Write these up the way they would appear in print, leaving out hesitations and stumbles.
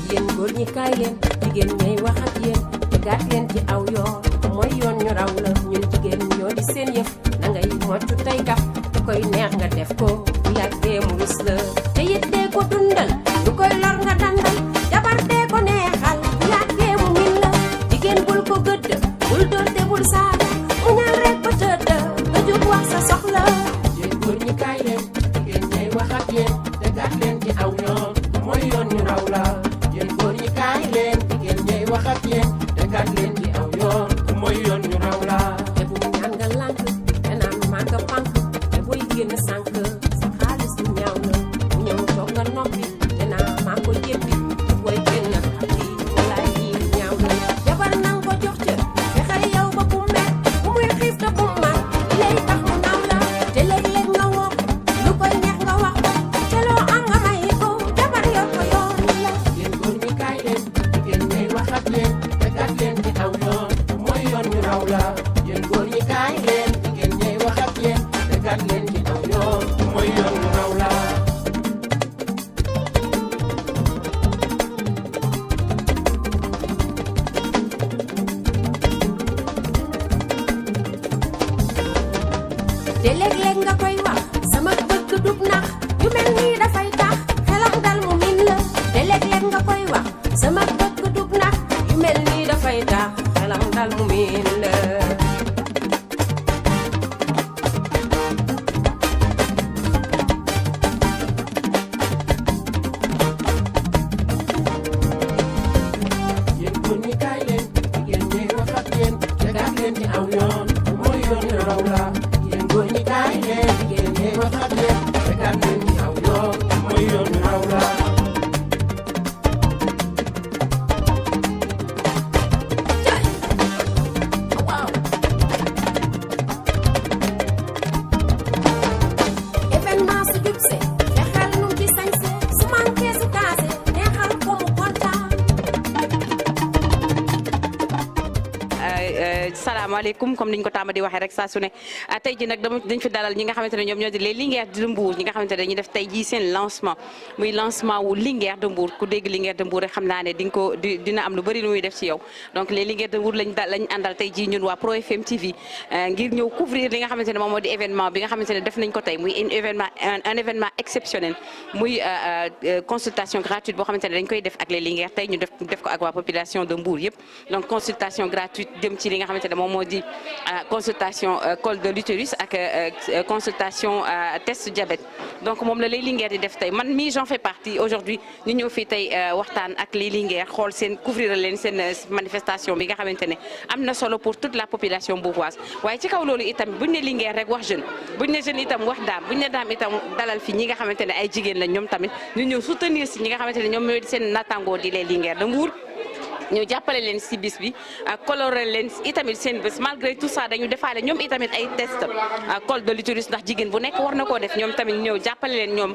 yéen góor ñi kaay leen jigéen ñay wax ak yéen tegaat leen ci aw yoon mooy yoon ñu raw la ñun jigéen ñoo di seen yëf na ngay moccu tey kaf te koy neex nga def ko bu yàggee mu rus la te it dee ko dundal lu koy lor nga dandal jabar dee ko neexal bu yàggee mu min la jigéen bul ko gëdd bul dóor te bul saaga mu ñal rek ba tëdd nga jóg wax sa soxla yéen góor ñi kaay leen jigéen ñay wax ak yéen tegaat leen ci aw yoon mooy yoon ñu raw la yéen góor ñi kaay leen jigéen ñay wax ak yéen tegaat leen ci aw yoon mooy yoon ñu raw la te bu ñaan nga lànk te naan maa nga pànk te booy génn sànk sa xaalis bu ñaaw la bu ñëw toog nga noppi te naan maa ko jéppi te booy génn xati walaay yi ñaaw la jabar nang ko jox ca fexey yow ba bu mer bu muy xiif te bu mar lay tax mu naaw la te léeg-léeg nga woo lu koy neex nga wax te loo am nga may ko jabar yor ko yoon la yéen góor ñi kaay leen jigéen ñay wax ak yéen tegaat leen ci aw yoon mooy yoon ñu raw la yéen góor ñi kaay leen jigéen ñay wax ak yéen tegaat leen ci aw yoon mooy yoon ñu raw la te léeg-léeg nga koy wax sama bëgg dug nax yu mel nii dafay tax xelam dal mu min la te léeg-léeg nga koy wax sama bëgg dug nax yu mel nii dafay tax xelam dal mu min la yéen góor ñi kaay leen jigéen ñay wax ak yéen tegaat leen ci aw yoon mooy yoon ñu raw la yéen góor ñi kaay leen jigéen ñay wax ak yéen tegaat leen ci aw yoon mooy yoon ñu raw la jaay waaw événement su jubse fexeel nu ci sañse su manqué su kaase neexal ko mu kontaan salaamaaleykum comme niñ ko tàmm di waxee rek saa su ne tey ji nag dañ fi dalal ñi nga xamante ne ñoom ñoo di les Linguères de Mbour ñi nga xamante ne dañuy def tey jii seen lancement muy lancement wu Linguère de Mbour ku dégg Linguère de Mbour rek xam naa ne di nga ko dina am lu bëri lu muy def ci yow donc les Linguères de Mbour lañ àndal tey jii ñun waa Pro FM TV ngir ñëw couvrir li nga xamante ne moom moo di événement bi nga xamante ne def nañ ko tey muy un événement exceptionnel muy consultation gratuite boo xamante ne dañ koy def ak les Linguères tey ñu def ko ak waa population de Mbour yëpp donc consultation gratuite jëm ci li nga xamante ne moom moo di consultation col de l'utérus ak consultation test diabète donc moom la les Linguères di def tey man mii j'en fais partie aujourd'hui ñu ñëw fii tey waxtaan ak les Linguères xool seen couvrir leen seen manifestation bi nga xamante ne am na solo pour toute la population bourgeoise waaye ci kaw loolu itam buñ ne Linguère rek wax jeune buñ ne jeune itam wax daam buñ ne daam itam dalal fi ñi nga xamante ne ay jigéen lañ ñoom tamit ñu ñëw soutenir si ñi nga xamante ne ñoom ñooy seen nattangoo di les Linguères de Mbour ñu jàppale leen si bis bi coloré leen itamit seen bés malgré tout ça dañu defaale ñoom itamit ay test col de l'utérus ndax jigéen bu nekk war na koo def ñoom tamit ñëw jàppale leen ñoom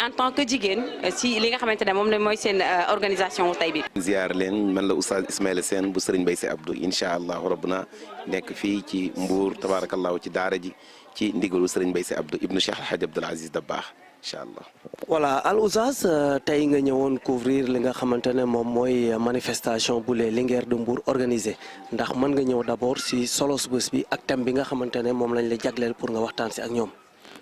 en tant que jigéen si li nga xamante ne moom la mooy seen organisation tey bi. ziar leen man la oustaz Ismaïla Sène bu Serigne Mbaye Sy Abdou incha allahu rabbuna nekk fii ci Mbour tabarakallahu ci daara ji ci ndigalu Serigne Mbaye Sy Abdou ibnu Cheikh El Hadj Abdoul Aziz Dabakh incha allah. voilà al oustaz tey nga ñëwoon couvrir li nga xamante ne moom mooy manifestation bu les Linguères de Mbour organisé ndax mën nga ñëw d'abord si solos bés bi ak thème bi nga xamante ne moom lañ la jagleel pour nga waxtaan si ak ñoom.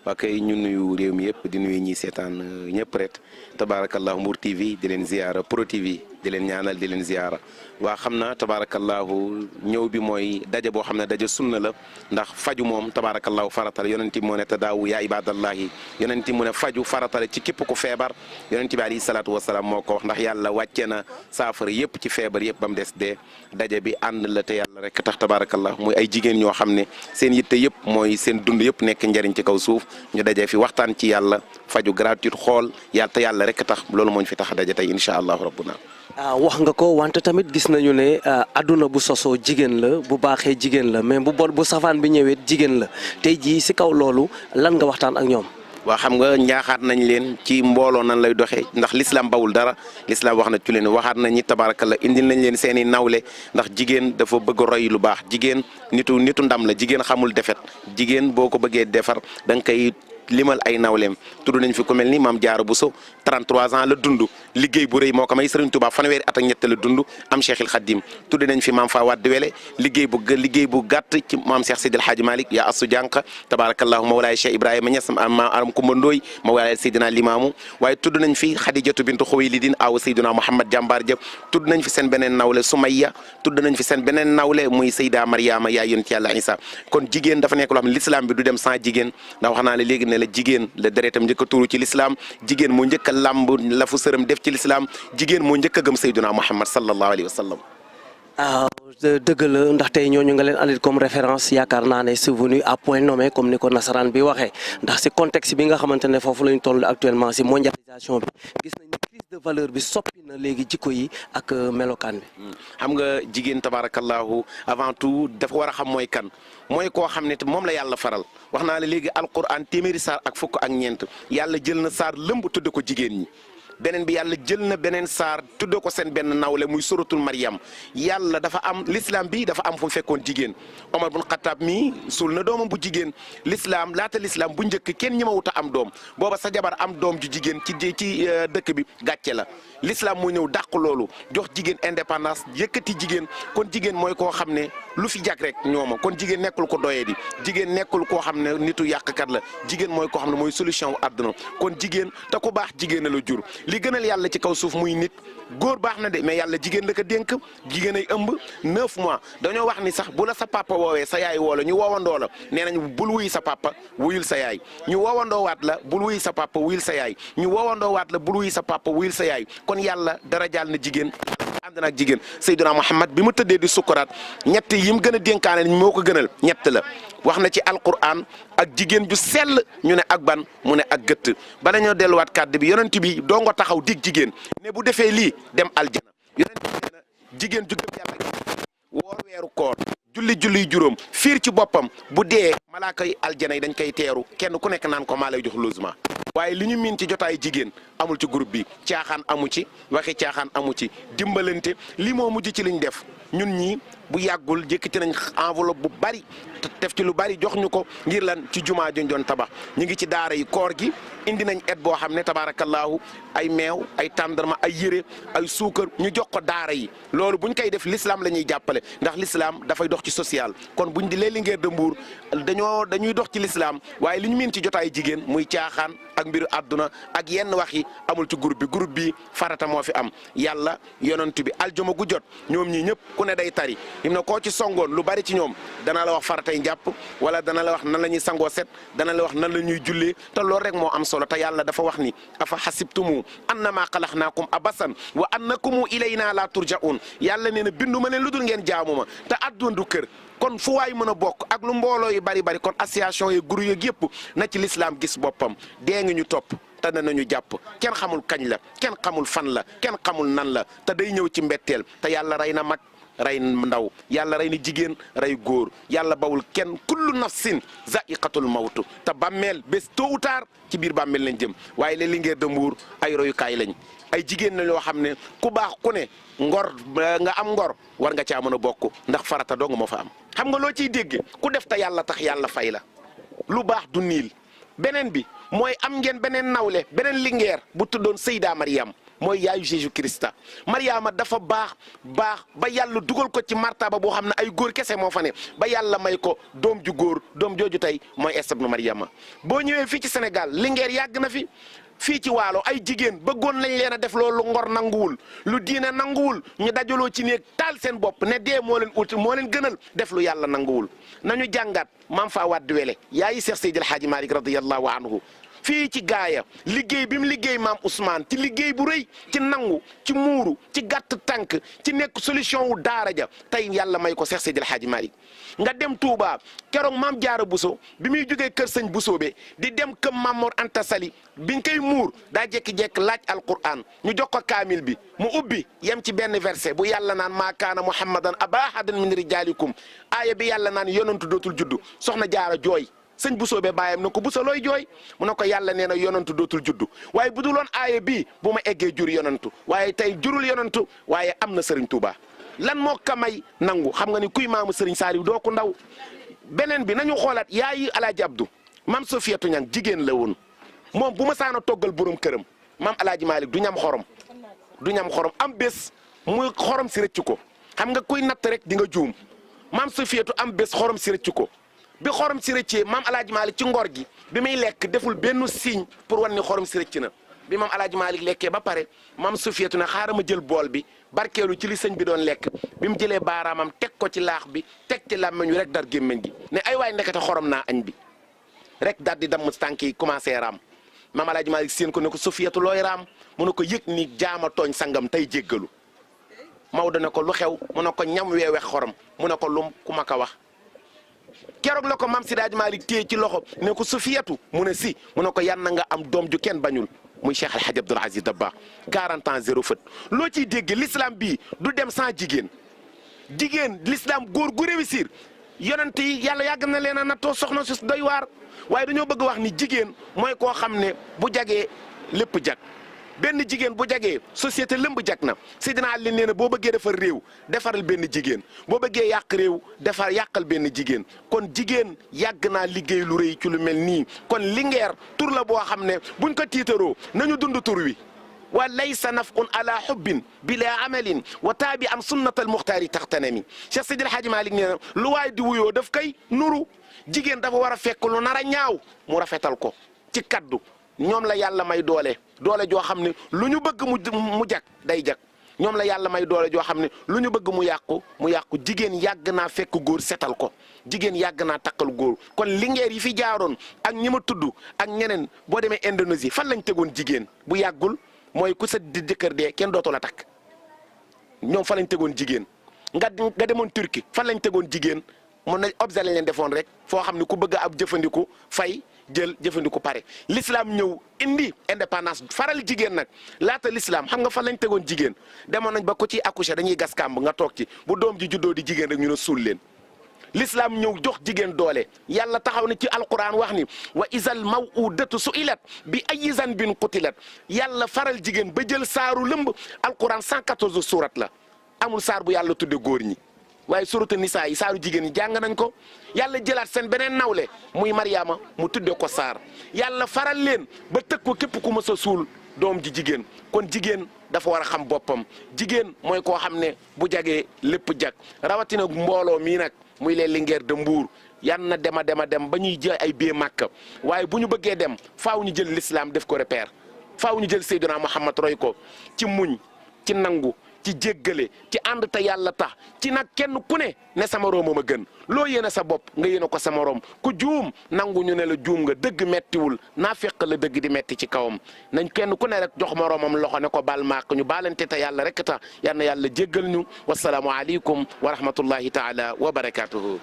waa kay ñu nuyu réew mi yëpp di nuyu ñi seetaan ñëpp rek tabaarakallahu Mbour TV di leen ziara Pro TV di leen ñaanal di leen ziara waa xam na tabaarakallahu ñëw bi mooy daje boo xam ne daje sunna la ndax faju moom tabaarakallahu farata la yonenti moo ne tadaawu yaa ibadallahi yonenti mu ne faju farata la ci képp ku feebar yonenti bi alayhi salaatu wasalaam moo ko wax ndax yàlla wàcce na saafara yëpp ci feebar yëpp ba mu des dee daje bi ànd la te yàlla rek tax tabaarakallahu muy ay jigéen ñoo xam ne seen yitte yëpp mooy seen dund yëpp nekk njëriñ ci kaw suuf ñu daje fi waxtaan ci yàlla faju gratuite xool yàlla te yàlla rek tax loolu moo ñu fi tax a daje tey incha allahu rabbuna wax nga ko wante tamit gis nañu ne adduna bu sosoo jigéen la bu baaxee jigéen la mais bu safaan bi ñëwee jigéen la tey jii si kaw loolu lan nga waxtaan ak ñoom. waa xam nga njaaxaat nañ leen ci mbooloo nan lay doxee ndax l'islam bawul dara l'islam wax na ci leen waxaat nañ ñi tabarakallah indil nañ leen seen i nawle ndax jigéen dafa bëgg roy lu baax jigéen nitu ndam la jigéen xamul defet jigéen boo ko bëggee defar da nga koy limal ay nawleem tudd nañ fi ku mel ni maam Jaara Buso 33 ans la dund liggéey bu rëy moo ko may Serigne Touba fanweeri at ak ñett la dund am Cheikhul Khadim tudd nañ fi maam Fawade Wele liggéey bu gàtt ci maam Cheikh Sidil Hadji Malick yaa Assu Jànq tabarakallahu mawlaay Cheikh Ibrahima Niass maam Aram Kumba Ndooy mawlaay Seydina Limaamu waaye tudd nañ fi Xadijatu bintu Xuwaylidin aw Seydina Mouhamad Jàmbaar ja tudd nañ fi seen beneen nawle Sumayya tudd nañ fi seen beneen nawle muy Seyda Mariama yaa yonent Yàlla Isa kon jigéen dafa nekk loo xam ne l'islam bi du dem sans jigéen ndax wax naa la léegi ne la jigéen la deretam njëkk a tuuru ci l'islam jigéen moo njëkk a làmb la fu sërëm def ci l'islam jigéen moo njëkk a gëm Seydina Muhammad sallallahu alayhi wa sallam. dëgg la ndax tey ñooñu nga leen andil comme référence yaakaar naa ne c'est venu à point nommé comme ni ko nasaraan bi waxee ndax si contexte bi nga xamante ne foofu la ñu toll actuellement si mondialisation bi gis nañ ne crise de valeur bi soppi na léegi jikko yi ak melokaan bi. xam nga jigéen tabarakallahu avant tout dafa war a xam mooy kan mooy koo xam ne moom la yàlla faral wax naa la léegi alquran téeméeri saar ak fukk ak ñeent yàlla jël na saar lëmb tudde ko jigéen ñi. beneen bi yàlla jël na beneen saar tuddee ko seen benn nawle muy suratul Maryam yàlla dafa am l'islam bi dafa am fu mu fekkoon jigéen Omar bun Xattaab mii suul na doomam bu jigéen l'islam laata l'islam bu njëkk kenn ñemewut a am doom booba sa jabar am doom ju jigéen ci dëkk bi gàcce la l'islam moo ñëw dàq loolu jox jigéen indépendance yëkkati jigéen kon jigéen mooy koo xam ne lu fi jag rek ñooma kon jigéen nekkul ko doyee di jigéen nekkul koo xam ne nitu yàqkat la jigéen mooy koo xam ne mooy solution wu àdduna kon jigéen te ku baax jigéen a la jur li gënal yàlla ci kaw suuf muy nit góor baax na de mais yàlla jigéen la ko dénk jigéen ay ëmb 9 mois dañoo wax ni sax bu la sa papa woowee sa yaay woo la ñu woowandoo la nee nañ bul wuy sa papa wuyul sa yaay ñu woowandoo waat la bul wuy sa papa wuyul sa yaay ñu woowandoo waat la bul wuy sa papa wuyul sa yaay kon yàlla dara jaal na jigéen ànd na ak jigéen Seydina Muhammad bi mu tëddee di sukkuraat ñett yi mu gën a dénkaane moo ko gënal ñett la wax na ci alquran ak jigéen ju sell ñu ne ak ban mu ne ak gëtt bala ñoo delluwaat kàddu bi yonent bi doo nga taxaw dig jigéen ne bu defee lii dem aljana yonent bi nee na jigéen ju gëm yàlla woor weeru koor julli juróom fiir ci boppam bu dee malaaka yi aljana yi dañ koy teeru kenn ku nekk naan ko maa lay jox logement waaye li ñu miin ci jotaay jigéen amul ci groupe bi caaxaan amu ci waxi caaxaan amu ci dimbalante li moo mujj ci liñ def ñun ñii bu yàggul jëkkati nañ enveloppe bu bari def ci lu bari jox ñu ko ngir lan ci jumaa juñ doon tabax ñu ngi ci daara yi koor gi indi nañ aide boo xam ne tabaarakallaahu ay meew ay tàndarma ay yére ay suukar ñu jox ko daara yi loolu buñ koy def l'islam la ñuy jàppale ndax l'islam dafay dox ci social kon buñ di lee Linguère de Mbour dañuy dox ci l'islam waaye li ñu miin ci jotaay jigéen muy caaxaan ak mbiru àdduna ak yenn wax yi amul ci groupe bi farata moo fi am yàlla yonent bi aljuma gu jot ñoom ñii ñëpp ku ne day tari im na koo ci songoon lu bari ci ñoom dana la wax faratay njàpp wala dana la wax nan la ñuy sangoo set dana la wax nan la ñuy jullee te loolu rek moo am solo te yàlla dafa wax ni afa xasibtumu annama xalaxnaakum abasan wa annakumu ilayna la turja'un yàlla nee na bindu ma leen lu dul ngeen jaamu ma te àdduna du kër kon fu waay mën a bokk ak lu mbooloo yi bari kon association yi groupe yeeg yëpp na ci l'islam gis boppam dee ngi ñu topp te danañu jàpp kenn xamul kañ la kenn xamul fan la kenn xamul nan la te day ñëw ci mbetteel te yàlla rey na mag rey ndaw yàlla rey na jigéen rey góor yàlla bawul kenn kullu nafsin za'iqatul mawtu te bàmmeel bés tôt ou tard ci biir bàmmeel lañ jëm waaye les Linguère de Mbour ay royukaay lañ ay jigéen la ñoo xam ne ku baax ku ne ngor nga am ngor war nga caa mën a bokk ndax farata dong moo fa am xam nga loo ciy dégg ku def te yàlla tax yàlla fay la lu baax du niil beneen bi mooy am ngeen beneen nawle beneen Linguère bu tuddoon Seyda Mariam mooy yaayu Jésus Christa Mariama dafa baax ba yàlla dugal ko ci martaba boo xam ne ay góor kese moo fa ne ba yàlla may ko doom ju góor doom jooju tey mooy Isa ibnu Mariama boo ñëwee fii ci Sénégal Linguère yàgg na fi fii ci waalo ay jigéen bëggoon lañ leen a def loolu ngor nanguwul lu diine nanguwul ñu dajaloo ci néeg taal seen bopp ne dee moo leen ut moo leen gënal def lu yàlla nanguwul nañu jàngat Maam Fawade Wele yaayi Seex Seydil Haaji Malick radiyallahu anhu fii ci gaaya liggéey bi mu liggéey maam Ousmane ci liggéey bu rëy ci nangu ci muuru ci gàtt tànk ci nekk solution wu daara ja tey yàlla may ko Seex Seydil Haaji Malick nga dem Touba keroog maam Jaara Buso bi muy jógee kër sëñ Buso be di dem kër Maam Mor Anta Sali biñ koy muur daa jekki-jekki laaj alquran ñu jox ko kaamil bi mu ubbi yem ci benn verset bu yàlla naan maa kaana muhammadan aba ahadan min rijalikum aaya bi yàlla naan yonantu dootul juddu soxna Jaara jooy sëñ Buso be bàyyam na ko Buso looy jooy mu ne ko yàlla nee na yonantu dootul juddu waaye bu duloon aaya bii bu ma eggee jur yonantu waaye tey jurul yonantu waaye am na sëriñ Touba lan moo ko may nangu xam nga ni kuy maamu sëriñ Saaliw doo ko ndaw beneen bi nañu xoolaat yaayi Alaaji Abdu maam Sofiyatu Ñang jigéen la woon moom bu ma saana toggal borom këram maam Alaaji Malick du ñam xorom am bés muy xorom si rëcc ko xam nga kuy natt rek di nga juum maam Sofiyatu am bés xorom si rëcc ko bi xorom si rëccee maam Alaaji Malick ci ngor gi bi muy lekk deful benn signe pour wan ni xorom si rëcc na bi maam Alaaji Malick lekkee ba pare maam Sofiyatu ne xaaral ma jël bool bi barkeelu ci li sëñ bi doon lekk bi mu jëlee baaraamam teg ko ci laax bi teg ci làmmiñ wi rek dar gémmiñ gi ne ay waay ndekete xorom naa añ bi rek daal di damm tànk yi commencé raam maam Alaaji Malick séen ko ne ko Sofiyatu looy raam mu ne ko yëg ni jaama tooñ sangam tey jéggalu Maodo ne ko lu xew mu ne ko ñam weewex xorom mu ne ko lum ku ma ko wax keroog la ko maam Seydi Hadji Malick téye ci loxo ne ko Sofiyatu mu ne si mu ne ko yan na nga am doom ju kenn bañul muy Cheikh El Hadj Abdoul Aziz Dabakh 40 ans zéro fët loo ciy dégg l'islam bii du dem sans jigéen l'islam góor gu réussir yonent yi yàlla yàgg na leen a nattoo soxna su doy waar waaye dañoo bëgg wax ni jigéen mooy koo xam ne bu jagee lépp jag benn jigéen bu jagee société lëmb jag na Seydina Ali nee na boo bëggee defar réew defaral benn jigéen boo bëggee yàq réew yàqal benn jigéen kon jigéen yàgg naa liggéey lu rëy ci lu mel nii kon Linguère tur la boo xam ne buñ ko tiitaroo nañu dund tur wi wa laysa nafun ala hubbin bila amalin wa taabi am sunnatal muxtaari taxtanami Cheikh Seydil Hadji Malick nee na lu waay di wuyoo daf koy nuru jigéen dafa war a fekk lu nar a ñaaw mu rafetal ko ci kaddu ñoom la yàlla may doole joo xam ne lu ñu bëgg mu jag day jag ñoom la yàlla may doole joo xam ne lu ñu bëgg mu yàqu jigéen yàgg naa fekk góor setal ko jigéen yàgg naa takkal góor kon Linguère yi fi jaaroon ak ñi ma tudd ak ñeneen boo demee Indonésie fan lañ tegoon jigéen bu yàggul mooy ku sa di jëkkër dee kenn dootu la takk ñoom fan lañ tegoon jigéen nga demoon Turquie fan lañ tegoon jigéen mun na objet lañ leen defoon rek foo xam ne ku bëgg ab jëfandiku fay jël jëfandiku pare l'islam ñëw indi indépendance faral jigéen nag laata l'islam xam nga fan lañ tegoon jigéen demoon nañ ba ko ci accoucher dañuy gas kàmb nga toog ci bu doom ji juddoo di jigéen rek ñu ne suul leen l'islam ñëw jox jigéen doole yàlla taxaw na ci alquran wax ni wa isal mawudatu suilat bi ayi zanbin qutilat yàlla faral jigéen ba jël saaru lëmb alquran 114 surat la amul saar bu yàlla tudde góor ñi waaye suratu nisaa yi saaru jigéen ñi jàng nañ ko yàlla jëlaat seen beneen nawle muy Mariama mu tudde ko saar yàlla faral leen ba tëg ko képp ku mës a suul doom ji jigéen kon jigéen dafa war a xam boppam jigéen mooy koo xam ne bu jagee lépp jag rawatina mbooloo mii nag muy les Linguère de Mbour yan na dem ba ñuy jël ay bie Màkka waaye bu ñu bëggee dem faaw ñu jël l'islam def ko repère faaw ñu jël Seydina Muhammad roy ko ci muñ ci nangu ci jéggale ci ànd te yàlla tax ci nag kenn ku ne sama moroom a gën loo yéene sa bopp nga yéene ko sa moroom ku juum nangu ñu ne la juum nga dëgg mettiwul naa fekk la dëgg di metti ci kawam nañ kenn ku ne rek jox moroomam loxo ne ko baal maaq ñu baalante te yàlla rek tax yal na yàlla jéggal ñu wasalaamu aleykum wa rahmatullahi taala wa barakatuhu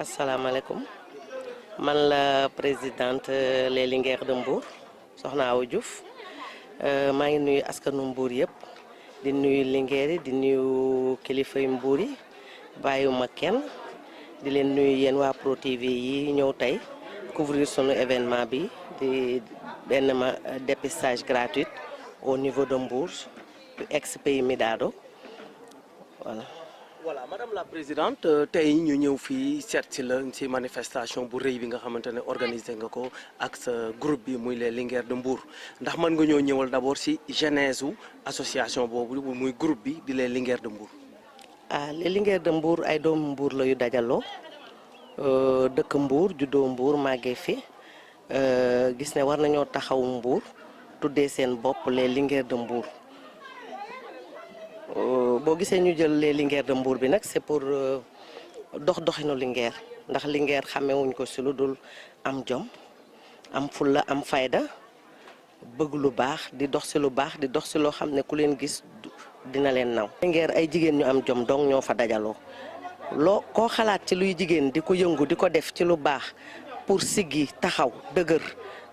asalaamaaleykum man la présidente les Linguère de Mbour Soxna Awa Diouf maa ngi nuyu askanu Mbour yëpp di nuyu Linguère yi di nuyu kilifa yu Mbour yi bàyyiwuma kenn di leen nuyu yéen waa Pro TV yi ñëw tey couvrir sunu événement bi di benn dépistage gratuit au niveau de Mbour ex pays Midado voilà madame la présidente tey ñu ñëw fii seet si la ci manifestation bu rëy bi nga xamante ne organisé nga ko ak sa groupe bi muy les Linguère de Mbour ndax mën nga ñoo ñëwal d'abord ci genèse u association boobu muy groupe bi di les Linguère de Mbour. les Linguère de Mbour ay doomu Mbour la yu dajaloo dëkk Mbour juddoo Mbour màggee fi gis ne war nañoo taxaw Mbour tuddee seen bopp les Linguère de Mbour. boo gisee ñu jël les Linguère de Mbour bi nag c'est pour doxinu Linguère ndax Linguère xamewuñ ko ci lu dul am jom am fulla am fayda bëgg lu baax di dox ci lu baax di dox ci loo xam ne ku leen gis dina leen naw. Linguère ay jigéen ñu am jom donc ñoo fa dajaloo koo xalaat ci luy jigéen di ko yëngu di ko def ci lu baax pour siggi taxaw dëgër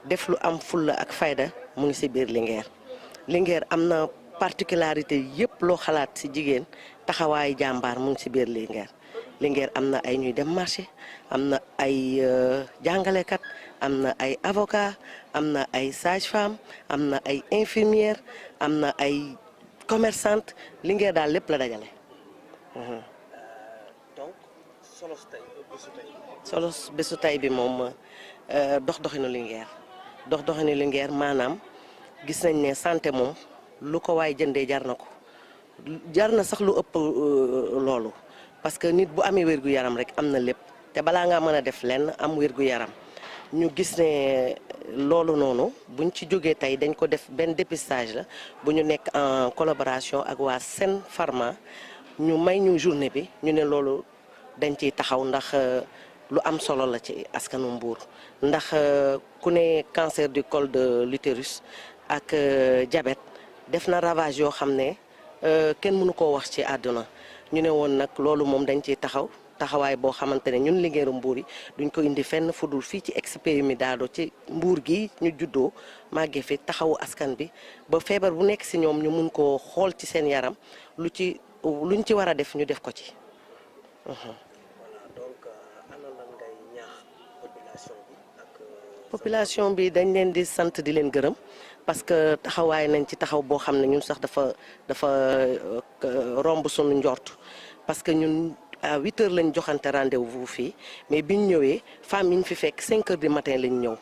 def lu am fulla ak fayda mu ngi ci biir Linguère. Linguère am na particularité yëpp loo xalaat ci jigéen taxawaayu jàmbaar mu ngi ci biir Linguère. Linguère am na ay ñuy dem marché am na ay jàngalekat am na ay avocat am na ay sage-femme am na ay infirmière am na ay commerçante Linguère daal lépp la dajale. donc solos bésu tey bi moom doxinu Linguère doxinu Linguère maanaam gis nañ ne santé moom lu ko waay jëndee jar na ko jar na sax lu ëpp loolu parce que nit bu amee wérgu yaram rek am na lépp te balaa ngaa mën a def lenn am wérgu yaram ñu gis ne loolu noonu buñ ci jógee tey dañ ko def benn dépistage la bu ñu nekk en collaboration ak waa Sen Pharma ñu may ñu journée bi ñu ne loolu dañ ciy taxaw ndax lu am solo la ci askanu Mbour ndax ku ne cancer du col de l'utérus ak diabète def na ravage yoo xam ne kenn mënu koo wax ci àdduna ñu ne woon nag loolu moom dañ ciy taxawaay boo xamante ne ñun Linguère Mbour yi duñ ko indi fenn fudul fii ci Expo mi daado ci Mbour gi ñu juddoo màggee fi taxawu askan bi ba feebar bu nekk si ñoom ñu mun koo xool ci seen yaram luñ ci war a def ñu def ko ci. donc ana lan ngay ñaax population bi ak. population bi dañ leen di sant di leen gërëm parce que taxawaay nañ ci taxaw boo xam ne ñun sax dafa romb suñu njort parce que ñun à 8 heures lañ joxante rendez-vous fii mais biñ ñëwee femmes yi ñu fi fekk 5 heures du matin lañ ñëw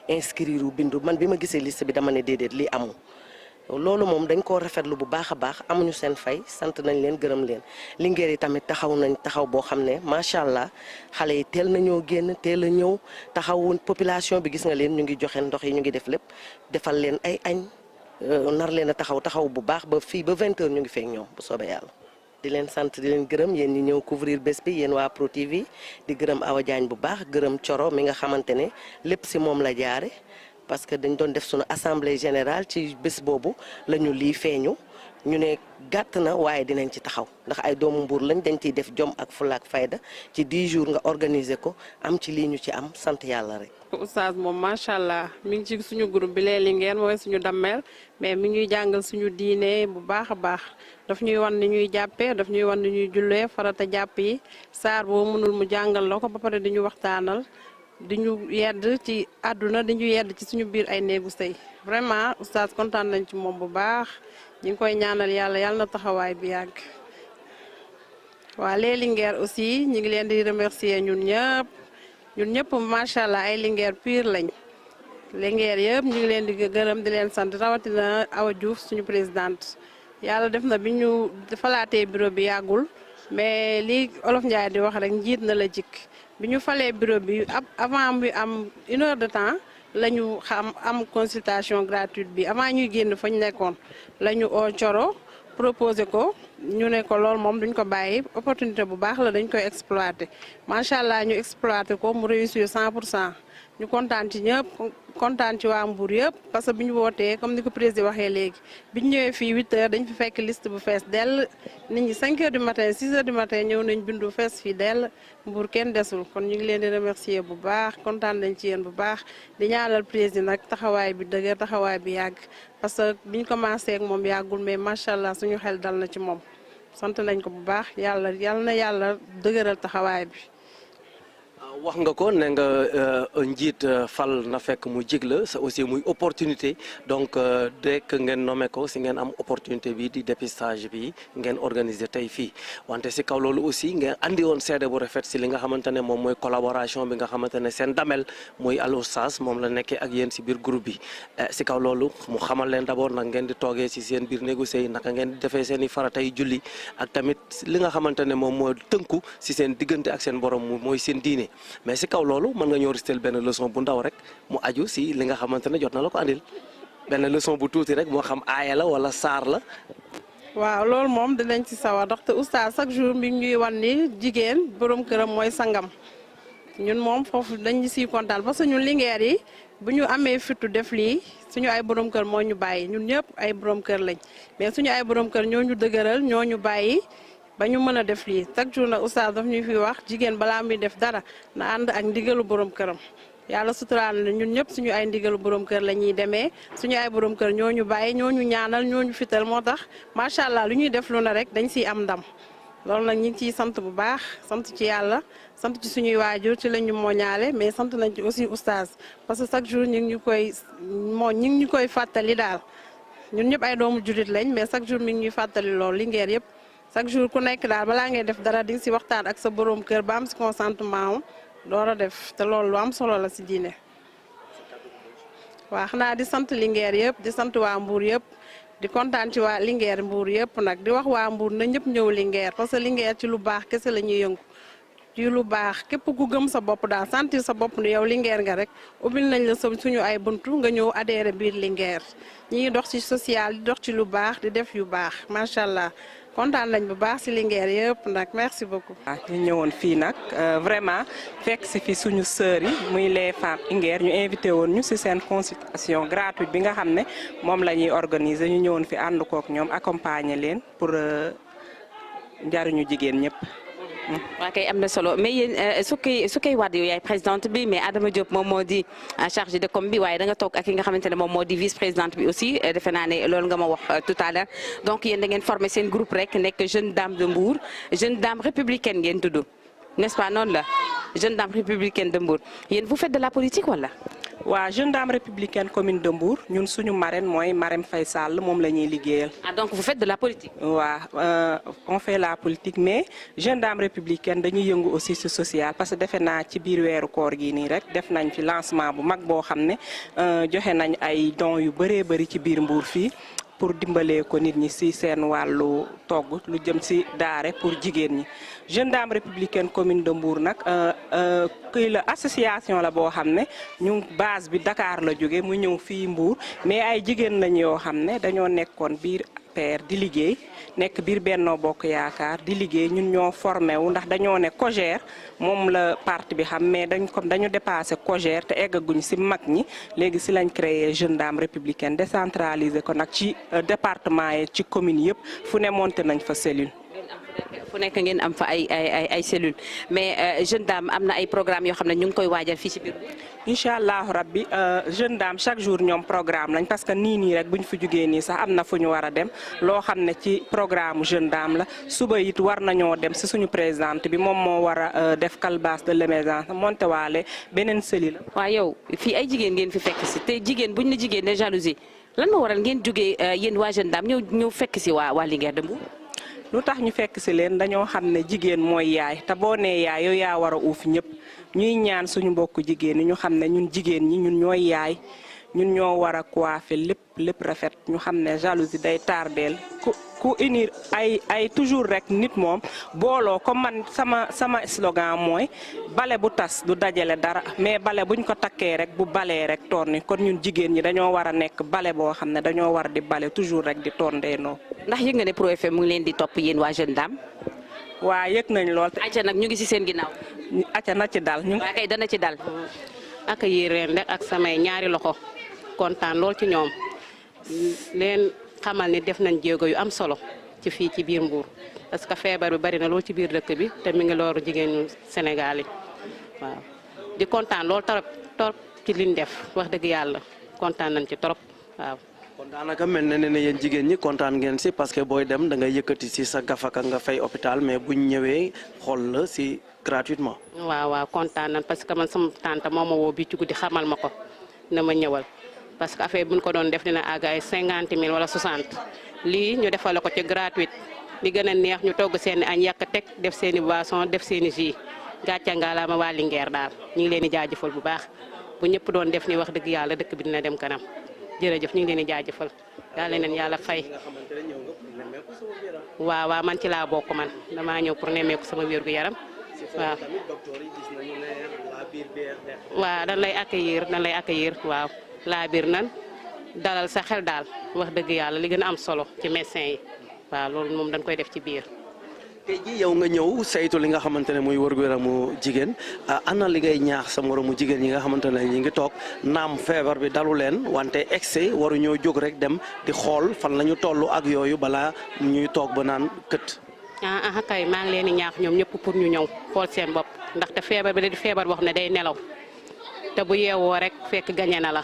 inscrire bindu man bi ma gisee liste bi dama ne déedéet lii amul. loolu moom dañ koo rafetlu bu baax a baax amuñu seen fay sant nañ leen gërëm leen Linguère yi tamit taxaw nañ taxaw boo xam ne macha allah xale yi teel nañoo génn teel a ñëw taxawu population bi gis nga leen ñu ngi joxe ndox yi ñu ngi def lépp defal leen ay añ nar leen a taxaw bu baax ba fii ba 20 heures ñu ngi feek ñoom bu soobee yàlla. di leen sant di leen gërëm yéen ñi ñëw couvrir bés bi yéen waa Pro TV di gërëm Awa Diagne bu baax gërëm Coro mi nga xamante ne lépp si moom la jaare parce que dañ doon def suñu assemblée générale ci bés boobu la ñu lii feeñu ñu ne gàtt na waaye dinañ ci taxaw ndax ay doomu Mbuur lañ dañ ciy def jom ak fulla ak fayda ci 10 jours nga organiser ko am ci lii ñu ci am sant yàlla rek. Oustaz moom macha allah mi ngi ci suñu groupe bi lee Linguère mooy suñu dammeel mais mi ñuy jàngal suñu diine bu baax a baax daf ñuy wan ni ñuy jàppee daf ñuy wan ni ñuy jullee farata jàpp yi saar boo mënul mu jàngal la ko ba pare di ñu waxtaanal. di ñu yedd ci àdduna di ñu yedd ci suñu biir ay néegu sëy vraiment oustaz kontaan nañ ci moom bu baax ñu ngi koy ñaanal yàlla na taxawaay bi yàgg. waa les Linguère aussi ñu ngi leen di remercier ñun ñëpp macha allah ay Linguère pire lañ Linguère yëpp ñu ngi leen di gërëm di leen sant rawatina Awa Diouf suñu présidente yàlla def na bi ñu falaatee bureau bi yàggul mais li Olof Njaay di wax rek njiit na la jikk bi ñu falee bureau bi avant bi am 1 heure de temps la ñu am consultation gratuite bi avant ñuy génn fa ñu nekkoon la ñu oo Coro proposé ko ñu ne ko loolu moom duñ ko bàyyi opportunité bu baax la dañ koy exploité macha allah ñu exploité ko mu réussir 100%. ñu kontaan ci ñëpp kontaan ci waa Mbour yëpp parce que bi ñu wootee comme ni ko président waxee léegi bi ñu ñëwee fii 8 heures dañ fi fekk liste bu fees dell nit ñi 5 heures du matin 6 heures du matin ñëw nañ bindu fees fii dell Mbour kenn desul kon ñu ngi leen di remercier bu baax kontaan nañ ci yéen bu baax di ñaanal président nag taxawaay bi dëgër taxawaay bi yàgg parce que bi ñu commencé ak moom yàggul mais macha allah suñu xel dal na ci moom sant nañ ko bu baax yàlla na yàlla dëgëral taxawaay bi. wax nga ko ne nga njiit fal na fekk mu jig la sa aussi muy opportunité donc dès que ngeen nommé ko si ngeen am opportunité bi di dépistage bi ngeen organiser tey fii wante si kaw loolu aussi ngeen andi woon seede bu rafet si li nga xamante ne moom mooy collaboration bi nga xamante ne seen damel muy Al Oustaz moom la nekkee ak yéen si biir groupe bi si kaw loolu mu xamal leen d'abord nag ngeen di toogee si seen biir négocier yi naka ngeen di defee seen i faratay julli ak tamit li nga xamante ne moom mooy tënku si seen diggante ak seen borom mooy seen diine. mais si kaw loolu mën nga ñëw ristel benn leçon bu ndaw rek mu aju si li nga xamante ne jot na la ko andil benn leçon bu tuuti rek moo xam aaya la wala saar la. waaw loolu moom dinañ ci sawar ndaxte oustaz chaque jour mi ñuy wan ni jigéen borom këram mooy sangam ñun moom foofu dañ siy kontaan parce que ñun Linguère yi bu ñu amee fitu def lii suñu ay borom kër moo ñu bàyyi ñun ñëpp ay borom kër lañ mais suñu ay borom kër ñoo ñu dëgëral ñoo ñu bàyyi. ba ñu mën a def lii chaque jour nag oustaz daf ñuy fi wax jigéen balaa muy def dara na ànd ak ndigalu borom këram yàlla suturaal na ñun ñëpp suñu ay ndigalu borom kër la ñuy demee suñu ay borom kër ñoo ñu bàyyi ñoo ñu ñaanal ñoo ñu fital moo tax macha allah lu ñuy def lu ne rek dañ siy am ndam loolu nag ñu ngi ciy sant bu baax sant ci yàlla sant ci suñuy waajur ci la ñu mooñaale mais sant nañ ci aussi oustaz parce que chaque jour ñu ngi ñu koy fàttali daal ñun ñëpp ay doomu jullit lañ mais chaque jour mi ngi ñuy fàttali loolu Linguère yëpp chaque jour ku nekk daal balaa ngay def dara di nga si waxtaan ak sa borom kër ba am si consentement am door a def te loolu lu am solo la si diine. waa xanaa di sant Linguère yëpp di sant waa Mbour yëpp di kontaan ci waa Linguère Mbour yëpp nag di wax waa Mbour na ñëpp ñëw Linguère parce que Linguère ci lu baax kese la ñuy yëngu ci lu baax képp ku gëm sa bopp daal sentir sa bopp ni yow Linguère nga rek ubbil nañ la suñu ay buntu nga ñëw adhéré biir Linguère ñi ngi dox ci social di dox ci lu baax di def yu baax macha allah kontaan nañ bu baax si Linguère yëpp nag merci beaucoup. ñu ñëwoon fii nag vraiment fekk si fi suñu sœurs yi muy les femmes Linguère ñu invité woon ñu si seen consultation gratuite bi nga xam ne moom la ñuy organiser ñu ñëwoon fi ànd kook ñoom accompagner leen pour njariñu jigéen ñëpp. waa kay am na solo mais yéen Soukey Wade yow yaay présidente bi mais Adama Diop moom moo di chargé de com bi waaye da nga toog ak ki nga xamante ne moom moo di vice présidente bi aussi defe naa ne loolu nga ma wax tout à l'heure donc yéen da ngeen formé seen groupe rek nekk jeune dame de Mbour jeune dame républicaine ngeen tudd n'est-ce pas noonu la jeune dame républicaine de Mbour yéen vous faites de la politique wala. waa jeune dame républicaine commune de Mbour ñun suñu marraine mooy Marème Faye Sall moom la ñuy liggéeyal. ah donc vous faites de la politique. waaw on fait la politique mais jeune dame républicaine dañuy yëngu aussi ci social parce que defe naa ci biir weeru koor gi nii rek def nañ fi lancement bu mag boo xam ne joxe nañ ay dons yu bëree bëri ci biir Mbour fii pour dimbalee ko nit ñi ci seen wàllu togg lu jëm ci daare pour jigéen ñi. jeune dame républicaine commune de Mbour nag kii la association la boo xam ne ñu base bi Dakar la jóge mu ñëw fii Mbour mais ay jigéen lañ yoo xam ne dañoo nekkoon biir APR di liggéey nekk biir Benno Bokk Yaakaar di liggéey ñun ñoo formé wu ndax dañoo ne COJER moom la parti bi xam mais dañu dépassé COJER te eggaguñ ci mag ñi léegi ci lañ créé jeune dame républicaine décentralisé ko nag ci département yi ci commune yëpp fu ne monté nañ fa cellule. fu nekk ngeen am fa ay cellules mais jeune dame am na ay programme yoo xam ne ñu ngi koy waajal fii ci biir. incha allahu rabbi jeune dame chaque jour ñoom programme lañ parce que nii rek bu ñu fi jugee nii sax am na fu ñu war a dem loo xam ne ci programme jeune dame la suba it war nañoo dem ci suñu présidente bi moom moo war a def calebasse de l'émergence monté waale beneen cellule. waaw yow fii ay jigéen ngeen fi fekk ci te jigéen buñ ne jigéen ne jalousie lan moo waral ngeen jugee yéen waa jeune dame ñëw fekk ci waa Linguère de Mbour. lu tax ñu fekk ci leen dañoo xam ne jigéen mooy yaay te boo nee yaay yow yaa war a uuf ñëpp ñuy ñaan suñu mbokku jigéen ñi ñu xam ne ñun jigéen ñi ñun ñooy yaay ñun ñoo war a coiffer lépp rafet ñu xam ne jalousie day tardeel ku unir ay toujours rek nit moom booloo comme man sama slogan mooy bale bu tas du dajale dara mais bale buñ ko takkee rek bu balee rek torni kon ñun jigéen ñi dañoo war a nekk bale boo xam ne dañoo war di bale toujours rek di tondeenoo. ndax yëg nga ne Pro FM mu ngi leen di topp yéen waa jeune dame. waa yëg nañ lool. acca nag ñu ngi ci seen ginnaaw. acca na ci dal ñu. waa kay dana ci dal. ak yéen ren rek ak samay ñaari loxo kontaan lool ci ñoom leen xamal ni def nañ jéego yu am solo ci fii ci biir Mbour parce que feebar bi bari na lool ci biir dëkk bi te mi ngi looru jigéenu Sénégal yi waaw di kontaan lool torop ci liñ def wax dëgg yàlla kontaan nañ ci torop waaw. kon daanaka mel na ne yéen jigéen ñi kontaan ngeen ci parce que booy dem da ngay yëkkati ci sa gafaka nga fay hôpital mais buñ ñëwee xool la ci gratuitement. waaw kontaan nañ parce que man sama tante moo ma woo bi ci guddi xamal ma ko na ma ñëwal parce que affaire buñ ko doon def dina àgg ay 50 000 wala 60 lii ñu defal ko ci gratuite li gën a neex ñu togg seen i añ yàq teg def seen i boisson def seen i jus gàcce ngalaama waa Linguère daal ñu ngi leen di jaajëfal bu baax bu ñëpp doon def ni wax dëgg yàlla dëkk bi dina dem kanam jërëjëf ñu ngi leen di jaajëfal yàlla leen yàlla fay. waaw man ci laa bokk man damaa ñëw pour nemmeeku sama wér gu yaram waaw dañ lay accueillir waaw laa biir nan dalal sa xel daal wax dëgg yàlla li gën a am solo ci médecin yi waaw loolu moom dañ koy def ci biir. tey jii yow nga ñëw saytu li nga xamante ne muy wërgu-yaramu jigéen ana li ngay ñaax sa moromu jigéen yi nga xamante ne ñi ngi toog naam feebar bi dalu leen wante excès waru ñoo jóg rek dem di xool fan la ñu toll ak yooyu balaa ñuy toog ba naan kët. kay maa ngi leen di ñaax ñoom ñëpp pour ñu ñëw xool seen bopp ndaxte feebar bi da di feebar boo xam ne day nelaw te bu yeewoo rek fekk gañe na la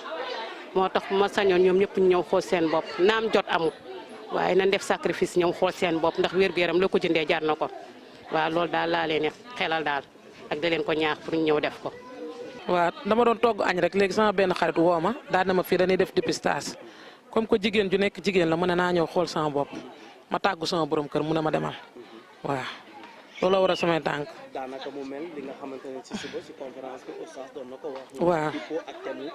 moo tax ma sañoon ñoom ñëpp ñëw xool seen bopp naam jot amul waaye nañ def sacrifice ñëw xool seen bopp ndax wér-gu-yaram la ko jëndee jar na ko waaw loolu daal laa leen xelal daal ak da leen ko ñaax pour ñu ñëw def ko. waaw dama doon togg añ rek léegi sama benn xarit woo ma daal na ma fii dañuy def dépistage comme que jigéen ju nekk jigéen la mu ne naa ñëw xool sama bopp ma tàggu sama borom kër mu ne ma demal waaw loolu la war a samay tànk. daanaka mu mel li nga xamante ne ci suba ci conférence bi oustaz doon na ko wax. waaw ak thème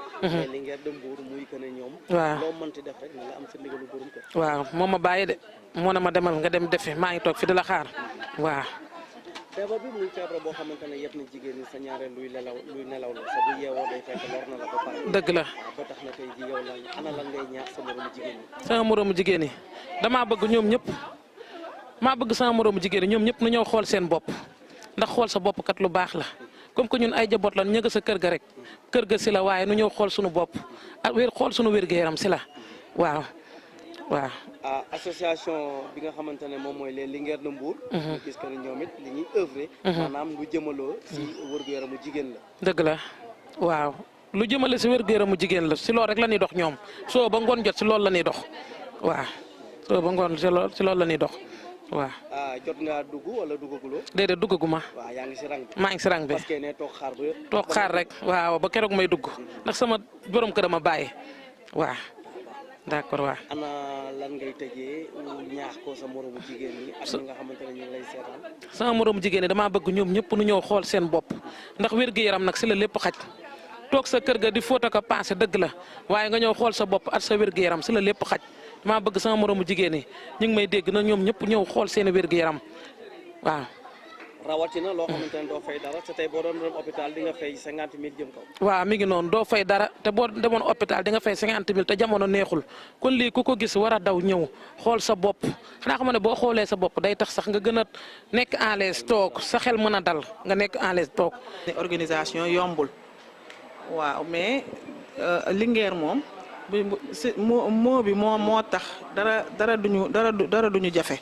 Linguère de Mbour muy que ne ñoom. waaw loo mënti def rek nga am sa ndigalu borom kër. waaw moom ma bàyyi de moo ne ma demal nga dem defi maa ngi toog fi di la xaar waaw. feebar bi muy feebar boo xamante ne yëpp na jigéen ñi sa ñaareel luy nelaw la sa bu yeewoo day fekk lor na la ba pare. dëgg la ba tax na tey ji yow lan ana lan ngay ñaax sa moromu jigéen ñi. sama moromu jigéen ñi damaa bëgg ñoom ñëpp maa bëgg sama moromu jigéen ñi ñoom ñëpp nu ñëw xool seen bopp ndax xool sa bopp kat lu baax la comme que ñun ay jaboot lan ñëga sa kër ga rek kër ga si la waaye nu ñëw xool suñu bopp ak xool suñu wér-gu-yaram si la waaw. waaw association bi nga xamante ne moom mooy les Linguères de Mbour. gis que ne ñoom it li ñuy œuvrer. maanaam lu jëmaloo si wér-gu-yaramu jigéen la. dëgg la waaw lu jëmale si wér-gu-yaramu jigéen la si loolu rek la ñuy dox ñoom soo ba ngoon jot si loolu la ñuy dox waaw soo ba ngoon si loolu la ñuy dox waaw. jot ngaa dugg wala duggaguloo. déedéet duggaguma. waaw yaa ngi si rang bi. maa ngi si rang bi parce que ne toog xaar ba. toog xaar rek waaw ba keroog may dugg ndax sama borom kër ma bàyyi waaw. d'accord waaw. ana lan ngay tëjee ñaax ko sa moromu jigéen ñi ak ñi nga xamante ne ñu ngi lay seetaan. sama moromu jigéen ñi damaa bëgg ñoom ñëpp nu ñëw xool seen bopp ndax wér-gu-yaram nag si la lépp xaj toog sa kër ga di fóot ak a paase dëgg la waaye nga ñëw xool sa bopp at sa wér-gu-yaram si la lépp xaj damaa bëgg sama moromu jigéen ñi ñu ngi may dégg na ñoom ñëpp ñëw xool seen wér-gu-yaram waaw. rawatina loo xamante ne doo fay dara te tey boo doon dem hôpital di nga fay 50 000 jëm kaw. waaw mi ngi noonu doo fay dara te boo demoon hôpital di nga fay 50 000 te jamono neexul kon lii ku ko gis war a daw ñëw xool sa bopp xanaa xam ne boo xoolee sa bopp day tax sax nga gën a nekk en l'aise toog sa xel mën a dal nga nekk en l'aise toog. organisation yombul waaw mais Linguère moom moo bi moo tax dara duñu jafe.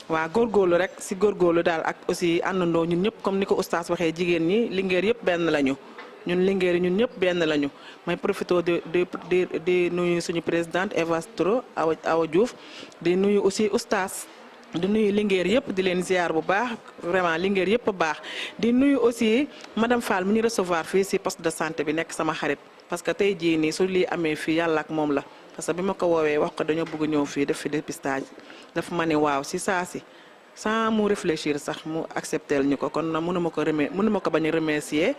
waaw góorgóorlu rek si góorgóorlu daal ak aussi àndandoo ñun ñëpp comme ni ko oustaz waxee jigéen ñi Linguère yëpp benn lañu ñun Linguère yi ñun ñëpp benn lañu may profité di nuyu suñu présidente Eva Stro Awa Diouf di nuyu aussi oustaz di nuyu Linguère yëpp di leen ziar bu baax vraiment Linguère yëpp a baax di nuyu aussi madame Fall mi ñu recevoir fii si poste de santé bi nekk sama xarit parce que tey jii nii su lii amee fii yàlla ak moom la parce que bi ma ko woowee wax ko dañoo bëgg ñëw fii def fi dépistage dafa ma ne waaw si saa si sans mu réfléchir sax mu accepter ñu ko kon mënuma ko bañ a remercier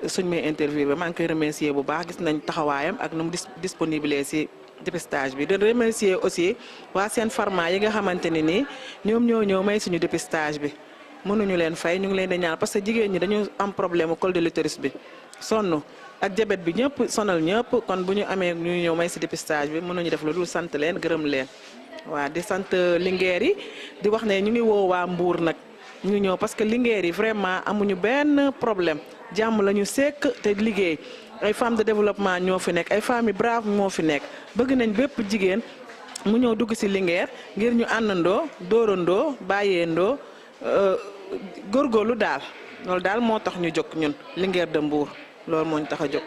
suñ may interview ba maa ngi koy remercier bu baax gis nañ taxawaayam ak nu mu disponible si dépistage bi de remercier aussi waa seen pharma yi nga xamante ne nii ñoom ñoo ñëw may suñu dépistage bi mënuñu leen fay ñu ngi leen di ñaan parce que jigéen ñi dañu am problème col de l'utérus bi sonn ak diabète bi ñëpp sonal ñëpp kon bu ñu amee ñu ñëw may si dépistage bi mënuñu def lu dul sant leen gërëm leen waaw di sant Linguère yi di wax ne ñu ngi woo waa Mbour nag ñu ñëw parce que Linguère yi vraiment amuñu benn problème jàmm la ñu sekk te liggéey ay femmes de développement ñoo fi nekk ay femmes yu brave moo fi nekk bëgg nañ bépp jigéen mu ñëw dugg si Linguère ngir ñu àndandoo dóorandoo bàyyeendoo góorgóorlu daal loolu daal moo tax ñu jóg ñun Linguère de Mbour loolu moo ñu tax a jóg.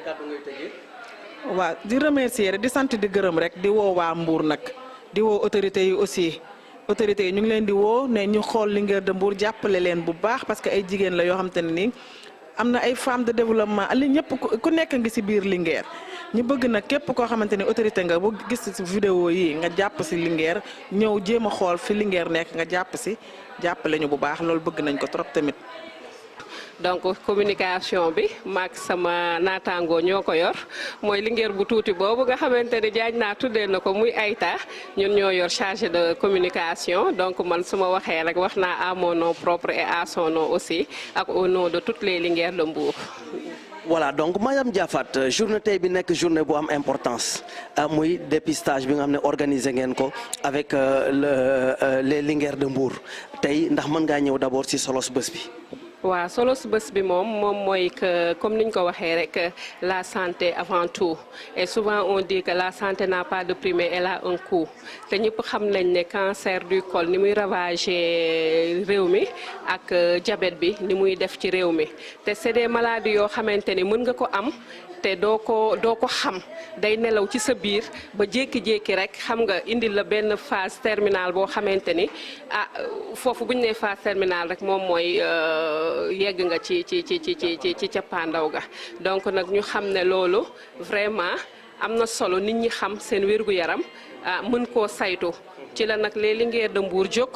waaw di remercier rek di sant di gërëm rek di woo waa Mbour nag di woo autorités yi aussi autorités yi ñu ngi leen di woo ne ñu xool Linguère de Mbour jàppale leen bu baax parce que ay jigéen la yoo xam te ne nii am na ay femmes de développement li ñëpp ku nekk ngi si biir Linguère ñu bëgg nag képp koo xamante ne autorité nga bu gis si vidéo yi nga jàpp si Linguère ñëw jéem a xool fi Linguère nekk nga jàpp si jàppale ñu bu baax loolu bëgg nañ ko trop tamit. donc communication bi maak sama naataangoo ñoo ko yor mooy Linguère bu tuuti boobu nga xamante ne jaaj naa tuddee na ko muy Aïta ñun ñoo yor chargé de communication donc man su ma waxee rek wax naa à mon nom propre et à son nom aussi ak au nom de toutes les Linguères de Mbour. voilà donc madame Diafate journée tey bi nekk journée bu am importance muy dépistage bi nga xam ne organisé ngeen ko avec les Linguères de Mbour tey ndax mën ngaa ñëw d'abord ci solos bés bi. waaw solo su bés bi moom mooy que comme niñ ko waxee rek la santé avant tout et souvent on dit que la santé n'a pas de prix mais elle a un coût te ñëpp xam nañ ne cancer du col ni muy ravager réew mi ak diabète bi ni muy def ci réew mi te c'est des maladies yoo xamante ni mën nga ko am te doo ko xam day nelaw ci sa biir ba jékki-jékki rek xam nga indi la benn phase terminale boo xamante ni foofu bu ñu nee phase terminale rek moom mooy yegg nga ci cappaandaw ga donc nag ñu xam ne loolu vraiment am na solo nit ñi xam seen wér-gu-yaram mën koo saytu ci la nag les Linguères de Mbour jóg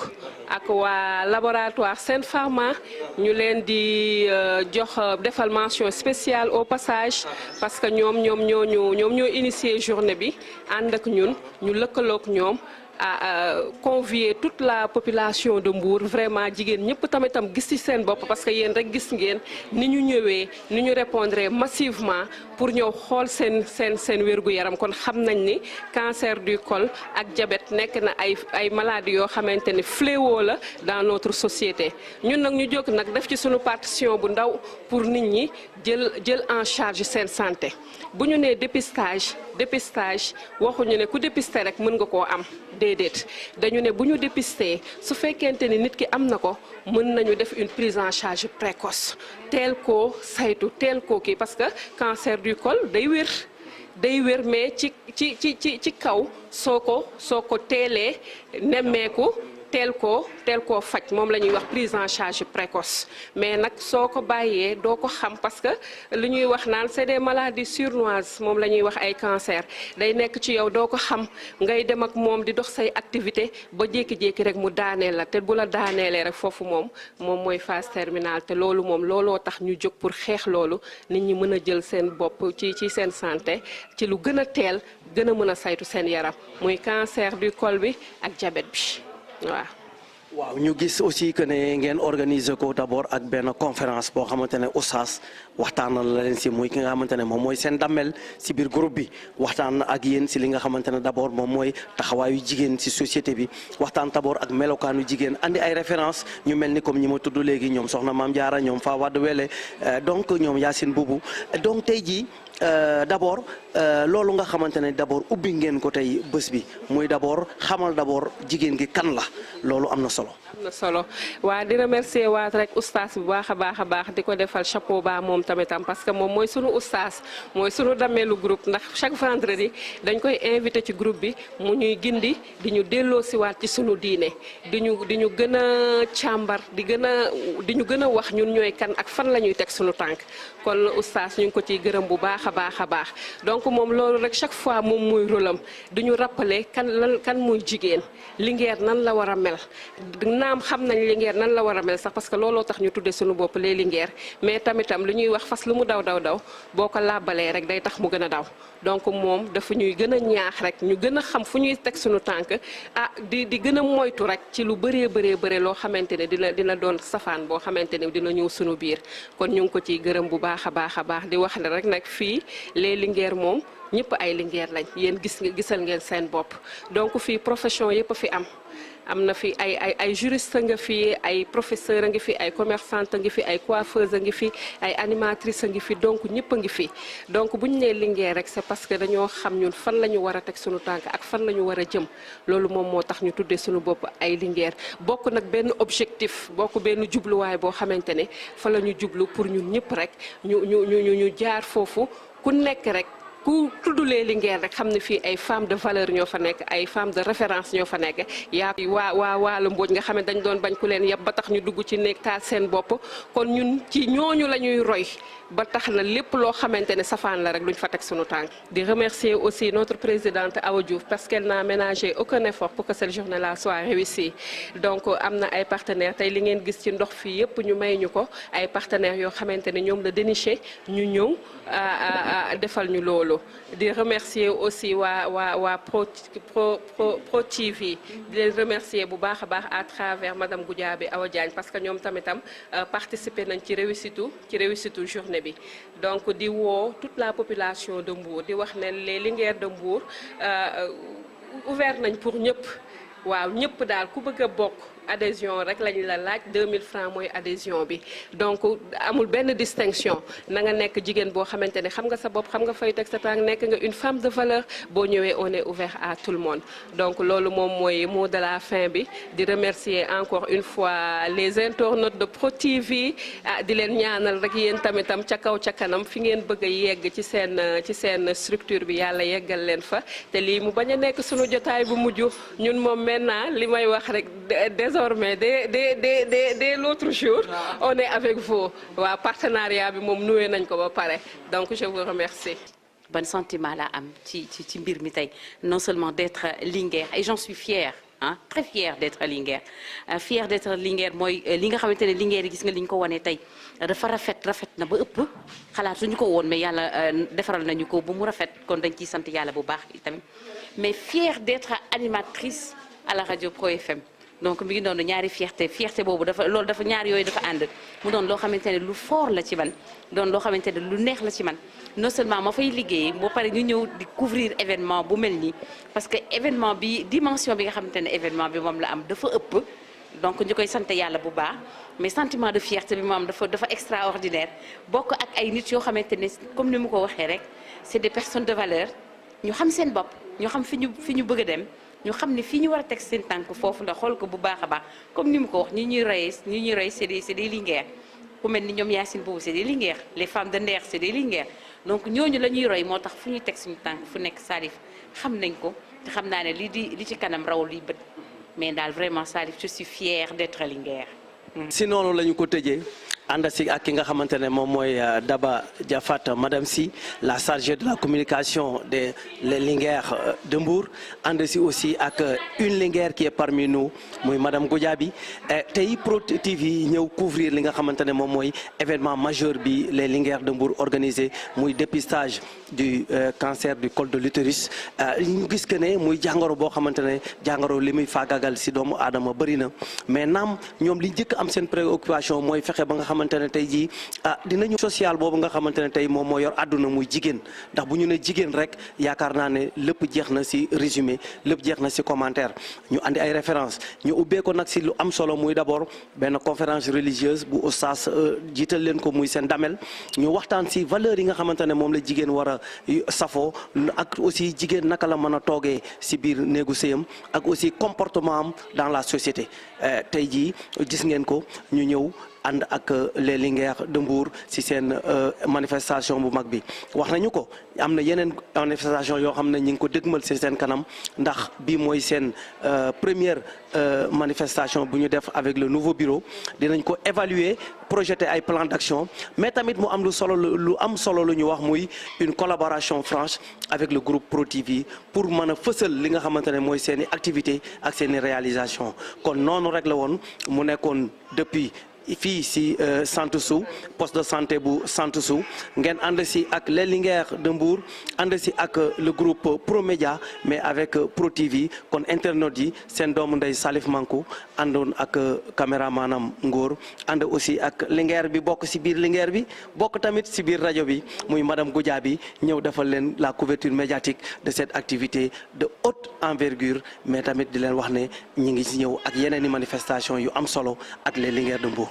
ak waa laboratoire Sen Pharma ñu leen di jox defal mention spéciale au passage parce que ñoom ñoo initié journée bi ànd ak ñun ñu lëkkaloog ñoom à convier toute la population de Mbour vraiment jigéen ñëpp tamitam gis ci seen bopp parce que yéen rek gis ngeen ni ñu ñëwee ni ñu répondre massivement pour ñëw xool seen wér-gu-yaram kon xam nañ ni cancer du col ak diabète nekk na ay maladies yoo xamante ni fléau la dans notre société ñun nag ñu jóg nag def ci suñu partition bu ndaw pour nit ñi jël en charge seen santé bu ñu nee dépistage waxuñu ne ku dépister rek mën nga koo am déedéet dañu ne bu ñu dépister su fekkente ni nit ki am na ko mën nañu def une prise en charge précoce teel koo saytu teel koo kii parce que cancer du col day wér mais ci kaw soo ko teelee nemmeeku teel koo faj moom la ñuy wax prise en charge précoce mais nag soo ko bàyyee doo ko xam parce que li ñuy wax naan c'est des maladies sournoises moom la ñuy wax ay cancer day nekk ci yow doo ko xam ngay dem ak moom di dox say activité ba jékki-jékki rek mu daaneel la te bu la daaneelee rek foofu moom mooy phase terminale te looloo tax ñu jóg pour xeex loolu nit ñi mën a jël seen bopp ci seen santé ci lu gën a teel gën a mën a saytu seen yaram muy cancer du col bi ak diabète bi waaw ñu gis aussi que ne ngeen organiser ko d'abord ak benn conférence boo xamante ne oustaz waxtaanal la leen si muy ki nga xamante ne moom mooy seen dammel si biir groupe bi waxtaan ak yéen si li nga xamante ne d'abord moom mooy taxawaayu jigéen si société bi waxtaan d'abord ak melokaanu jigéen andi ay référence ñu mel ni comme ñi ma tudd léegi ñoom soxna Maam Jaara ñoom Fa Wade Wele donc ñoom Yacine Boubou donc tey jii d'abord loolu nga xamante ne d'abord ubbi ngeen ko tey bés bi muy d'abord xamal d'abord jigéen gi kan la loolu am na solo. waa di remercier waat rek oustaz bu baax a baax di ko defal chapeau ba moom tamitam parce que moom mooy sunu oustaz mooy sunu dameelu groupe ndax chaque vendredi dañ koy invité ci groupe bi mu ñuy gindi di ñu delloo siwaat ci sunu diine di ñu gën a càmbar di ñu gën a wax ñun ñooy kan ak fan la ñuy teg sunu tànk kon oustaz ñu ngi ko ciy gërëm bu baax a baax donc moom loolu rek chaque fois moom muy rôle am di ñu rappeler kan muy jigéen Linguère nan la war a mel naam xam nañ Linguère nan la war a mel sax parce que looloo tax ñu tuddee suñu bopp les Linguère mais tamitam lu ñuy wax fas lu mu daw boo ko làbbalee rek day tax mu gën a daw donc moom dafa ñuy gën a ñaax rek ñu gën a xam fu ñuy teg suñu tànk di gën a moytu rek ci lu bëree loo xamante ne dina doon safaan boo xamante ne dina ñëw suñu biir kon ñu ngi ko ciy gërëm bu baax a baax di wax ne rek nag fii les Linguère moom ñëpp ay Linguère lañ yéen gisal ngeen seen bopp donc fii profession yëpp a fi am na fi ay juriste nga fi ay professeur a ngi fi ay commerçante a ngi fi ay coiffeuse a ngi fi ay animatrice a ngi fi donc ñëpp a ngi fi donc bu ñu nee Linguère rek c'est parce que dañoo xam ñun fan la ñu war a teg suñu tànk ak fan la ñu war a jëm loolu moom moo tax ñu tuddee suñu bopp ay Linguère bokk nag benn objectif bokk benn jubluwaay boo xamante ne fa la ñu jublu pour ñun ñëpp rek ñu jaar foofu ku nekk rek ku tuddulee Linguère rek xam ne fii ay femmes de valeur ñoo fa nekk ay femmes de référence ñoo fa nekk yaa waa la Mbodj nga xam ne dañ doon bañ ku leen yab ba tax ñu dugg ci nekk taal seen bopp kon ñun ci ñooñu la ñuy roy ba tax na lépp loo xamante ne safaan la rek luñ fa teg sunu tànk di remercier aussi notre présidente Awa Diouf parce qu'elle n'a ménagé aucun effort pour que cette journée-là soit réussie donc am na ay partenaires tey li ngeen gis ci ndox fii yëpp ñu may ñu ko ay partenaires yoo xamante ne ñoom la déniché ñu ñëw defal ñu loolu di remercier aussi waa Pro TV di leen remercier bu baax a baax à travers madame Goudiaby Awa Diagne parce que ñoom tamitam participer nañ ci réussite journée bi donc di woo toute la population de Mbour di wax ne les Linguère de Mbour ouvert nañ pour ñëpp waaw ñëpp daal ku bëgg a bokk adhésion rek lañ la laaj 2000 francs mooy adhésion bi donc amul benn distinction na nga nekk jigéen boo xamante ne xam nga sa bopp xam nga fay teg sa tànk nekk nga une femme de valeur boo ñëwee on est ouvert à tout le monde donc loolu moom mooy mot de la fin bi di remercier encore une fois les internautes de Pro TV di leen ñaanal rek yéen tamitam ca kaw ca kanam fi ngeen bëgg a yegg ci seen structure bi yàlla yeggal leen fa te lii mu bañ a nekk sunu jotaay bu mujj ñun moom maintenant li may wax rek désormais dès l'autre jour on est avec vous waa partenariat bi moom noué nañ ko ba pare donc je vous remercie. Ban sentiment la am ci mbir mi tey non seulement d'être Linguère et j'en suis fière très fière d'être Linguère fière d'être Linguère mooy li nga xamante ne Linguère yi gis nga li ñu ko wane tey dafa rafet na ba ëpp xalaatuñu ko woon mais yàlla defaral nañu ko ba mu rafet kon dañ ciy sant yàlla bu baax tamit mais fière d'être animatrice à la radio Pro FM donc mi ngi doon ñaari fierté boobu loolu dafa ñaar yooyu dafa ànd mu doon loo xamante ne lu fort la ci man doon loo xamante ne lu neex la ci man non seulement ma fay liggéey boo pare ñu ñëw di couvrir événement bu mel nii parce que événement bi dimension bi nga xamante ne événement bi moom la am dafa ëpp donc ñu koy sant yàlla bu baax mais sentiment de fierté bi moom dafa extraordinaire bokk ak ay nit yoo xamante ne comme ni mu ko waxee rek c'est des personnes de valeur ñu xam seen bopp ñu xam fi ñu bëgg a dem ñu xam ne fii ñu war a teg seen tànk foofu la xool ko bu baax a baax comme ni mu ko wax ñi ñuy roy c'est des Linguères ku mel ni ñoom Yacine Boubou c'est des Linguères les femmes de Nder c'est des Linguères donc ñooñu la ñuy roy moo tax fu ñuy teg suñu tànk fu nekk Salif xam nañ ko te xam naa ne li ci kanam rawul li bët mais daal vraiment Salif je suis fière d'être Linguère. si noonu la ñu ko tëjee ànd si ak ki nga xamante ne moom mooy Daba Diafat madame Sy la chargée de la communication des Linguères de Mbour ànd si aussi ak une Linguère qui est parmi nous muy madame Goudiaby tey Pro TV ñëw couvrir li nga xamante ne moom mooy événement majeur bi les Linguères de Mbour organisé muy dépistage du cancer du col de l'utérus ñu gis que ne muy jàngoro boo xamante ne jàngoro li muy faagagal si doomu aadama bëri na mais naam ñoom li njëkk am seen préoccupation mooy fexe ba nga xamante ne tey jii dinañu social boobu nga xamante ne tey moom moo yor àdduna muy jigéen ndax bu ñu ne jigéen rek yaakaar naa ne lépp jeex na si résumé lépp jeex na si commentaire ñu andi ay références ñu ubbee ko nag si lu am solo muy d'abord benn conférence religieuse bu oustaz jiital leen ko muy seen damel ñu waxtaan si valeurs yi nga xamante ne moom la jigéen war a safoo ak aussi jigéen naka la mën a toogee si biir néegu sëyam ak aussi comportement am dans la société tey jii gis ngeen ko ñu ñëw ànd ak les Linguères de Mbour ci seen manifestation bu mag bi wax nañu ko am na yeneen manifestation yoo xam ne ñu ngi ko dégmal ci seen kanam ndax bii mooy seen première manifestation bu ñu def avec le nouveau bureau dinañ ko évaluer projeter ay plan d'action mais tamit mu am lu am solo lu ñu wax muy une collaboration franche avec le groupe Pro TV pour mën a fësal li nga xamante ne mooy seen i activité ak seen i réalisation kon noonu rek la woon mu nekkoon depuis fii si Santou poste de santé bu Santou ngeen ànd si ak les Linguères de Mbour ànd si ak le groupe Promédia mais avec Pro TV kon internautes yi seen doomu ndey Salif Mankou àndoon ak caméramanam Ngor ànd aussi ak Linguère bi bokk si biir Linguère bi bokk tamit si biir rajo bi muy madame Goudiaby ñëw defal leen la couverture médiatique de cette activité de haute envergure mais tamit di leen wax ne ñi ngi si ñëw ak yeneen i manifestation yu am solo ak les Linguères de Mbour.